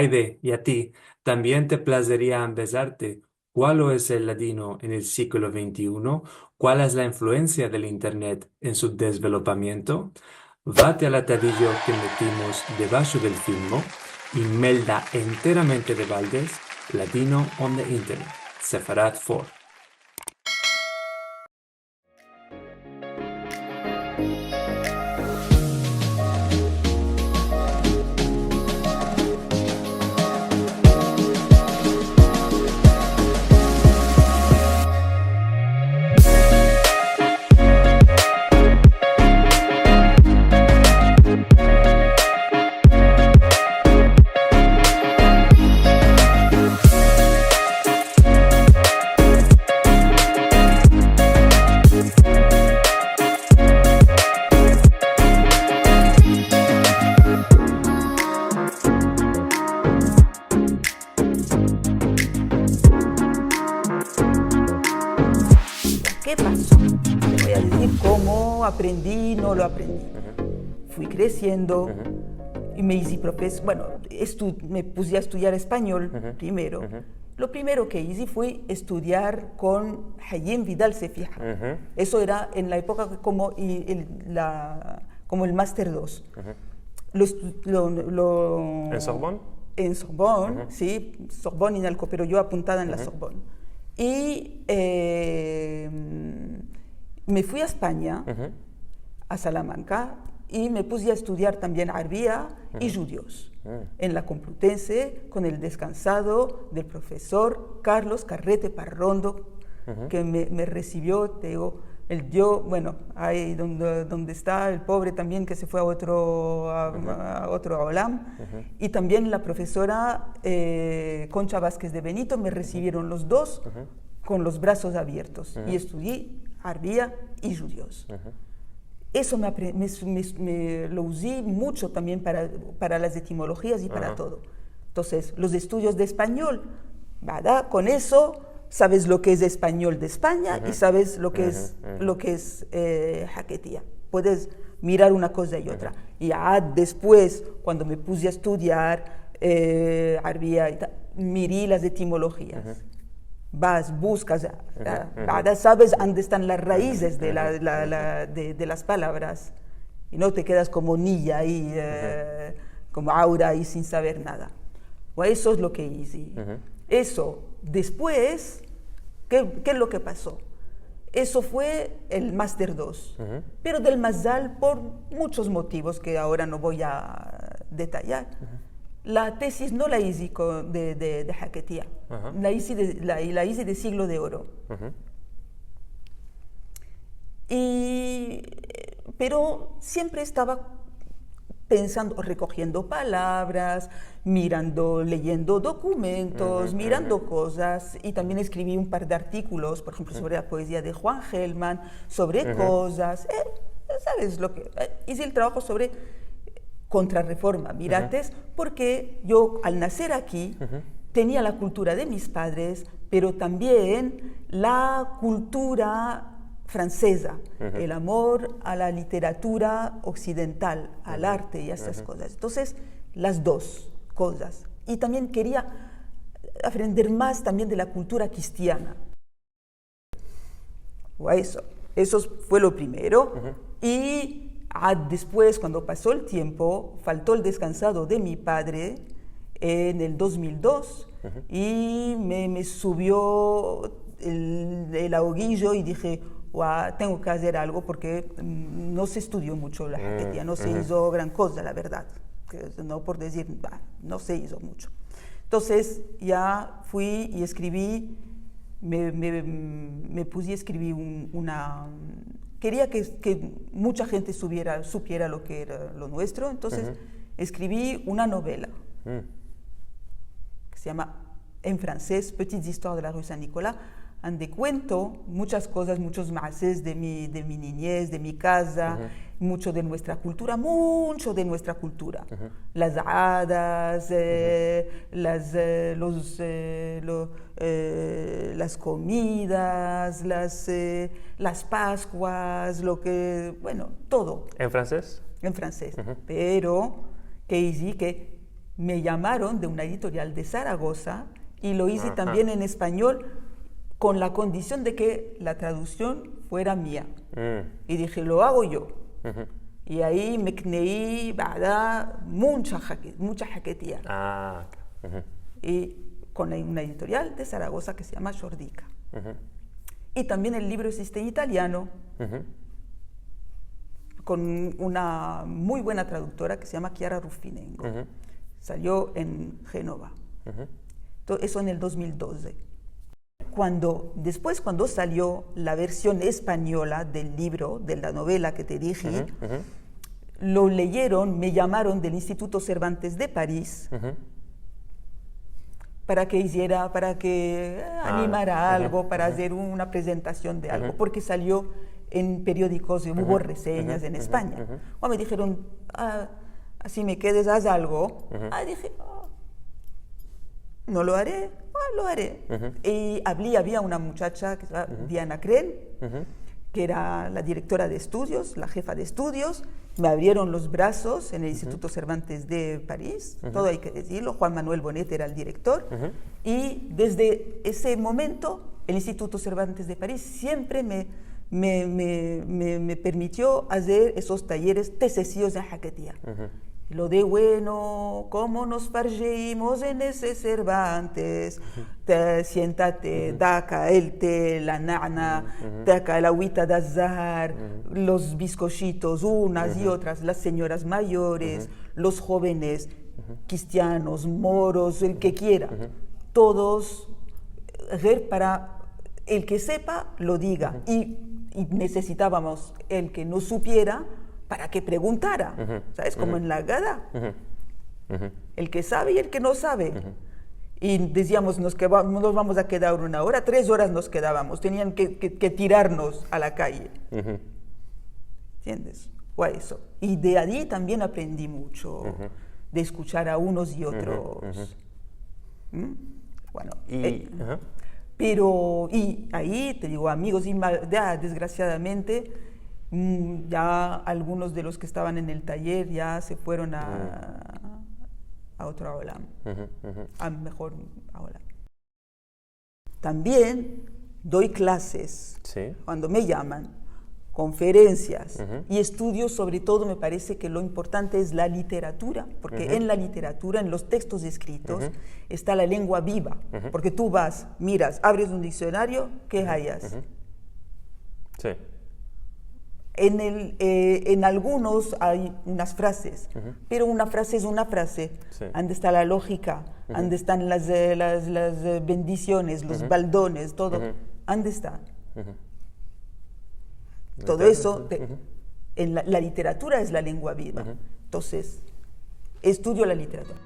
Aide, y a ti, ¿también te placería besarte? ¿Cuál es el ladino en el siglo XXI? ¿Cuál es la influencia del Internet en su desvelopamiento? Vate al atadillo que metimos debajo del filmo y melda enteramente de baldes Ladino on the Internet. Sefarat 4. ¿Qué pasó? Te voy a decir cómo aprendí, no lo aprendí. Fui creciendo y me hice bueno, me puse a estudiar español primero. Lo primero que hice fue estudiar con Hayem Vidal Sefija. Eso era en la época como, como el Máster 2. ¿En Sorbonne? En Sorbonne, sí, Sorbonne y Nalco, pero yo apuntada en la Sorbonne. Y me fui a España, a Salamanca, y me puse a estudiar también Arbía y Judíos en la Complutense con el descansado del profesor Carlos Carrete Parrondo, que me recibió, te digo, él dio, bueno, ahí donde está el pobre también que se fue a otro Olam, y también la profesora Concha Vázquez de Benito me recibieron los dos con los brazos abiertos y estudié Arbía y Judíos. Eso lo usé mucho también para las etimologías y para todo. Entonces, los estudios de español, ¿verdad? Con eso sabes lo que es español de España y sabes lo que es Jaquetía. Puedes mirar una cosa y otra. Y ya después, cuando me puse a estudiar Arbía y tal, miré las etimologías. Vas, buscas, sabes dónde están las raíces de las palabras y no te quedas como niña ahí, como Aura ahí sin saber nada. O eso es lo que hice. Eso, después, ¿qué es lo que pasó? Eso fue el Máster 2, pero del Mazal por muchos motivos que ahora no voy a detallar. La tesis no la hice de Jaquetía, la hice de Siglo de Oro. Pero siempre estaba pensando, recogiendo palabras, leyendo documentos, mirando cosas, y también escribí un par de artículos, por ejemplo, sobre la poesía de Juan Gelman, sobre cosas, ¿sabes lo que? Hice el trabajo sobre Contrarreforma, Mirates, porque yo al nacer aquí tenía la cultura de mis padres, pero también la cultura francesa, el amor a la literatura occidental, al arte y a estas cosas. Entonces, las dos cosas. Y también quería aprender más también de la cultura cristiana. Eso fue lo primero. Y después, cuando pasó el tiempo, faltó el descansado de mi padre en el 2002 y me subió el ahoguillo y dije, tengo que hacer algo porque no se estudió mucho la Jaquetía, no se hizo gran cosa, la verdad. No por decir, no se hizo mucho. Entonces ya fui y escribí, me puse a escribir quería que mucha gente supiera lo que era lo nuestro, entonces escribí una novela que se llama en francés Petites histoires de la rue Saint-Nicolas, donde cuento muchas cosas, muchos mases de mi niñez, de mi casa, mucho de nuestra cultura, Las hadas, las comidas, las Pascuas, todo. ¿En francés? En francés. Pero que hice que me llamaron de una editorial de Zaragoza y lo hice también en español con la condición de que la traducción fuera mía. Y dije, lo hago yo. Y ahí me creí mucha jaquetía. Y con una editorial de Zaragoza que se llama Jordica. Y también el libro existe en italiano, con una muy buena traductora que se llama Chiara Ruffinengo. Salió en Génova. Eso en el 2012. Después, cuando salió la versión española del libro, de la novela que te dije, lo leyeron, me llamaron del Instituto Cervantes de París para que animara algo, para hacer una presentación de algo, porque salió en periódicos, hubo reseñas en España. O me dijeron, así me quedes, haz algo. Dije, no lo haré, lo haré. Y había una muchacha, que se llama Diana Kren, que era la directora de estudios, la jefa de estudios. Me abrieron los brazos en el Instituto Cervantes de París, todo hay que decirlo. Juan Manuel Bonet era el director. Y desde ese momento, el Instituto Cervantes de París siempre me permitió hacer esos talleres tecesíos de jaquetía. Lo de bueno, cómo nos fargeimos en ese Cervantes, siéntate, daca el té, la nana, daca el agüita de azahar, los bizcochitos, unas y otras, las señoras mayores, los jóvenes, cristianos, moros, el que quiera, todos, para el que sepa, lo diga. Y necesitábamos el que no supiera, para que preguntara, ¿sabes? Como en la Gada. El que sabe y el que no sabe. Y decíamos, nos vamos a quedar 1 hora, 3 horas nos quedábamos, tenían que tirarnos a la calle. ¿Entiendes? O eso. Y de allí también aprendí mucho, de escuchar a unos y otros. Bueno, pero, y ahí, te digo, amigos, ya desgraciadamente, ya algunos de los que estaban en el taller ya se fueron a otro olam, a mejor olam. También doy clases cuando me llaman, conferencias y estudios. Sobre todo me parece que lo importante es la literatura, porque en la literatura, en los textos escritos, está la lengua viva, porque tú vas, miras, abres un diccionario, ¿qué hallas? En algunos hay unas frases, pero una frase es una frase. ¿Dónde está la lógica? ¿Dónde están las bendiciones, los baldones, todo? ¿Dónde está? Todo eso, en la literatura es la lengua viva. Entonces, estudio la literatura.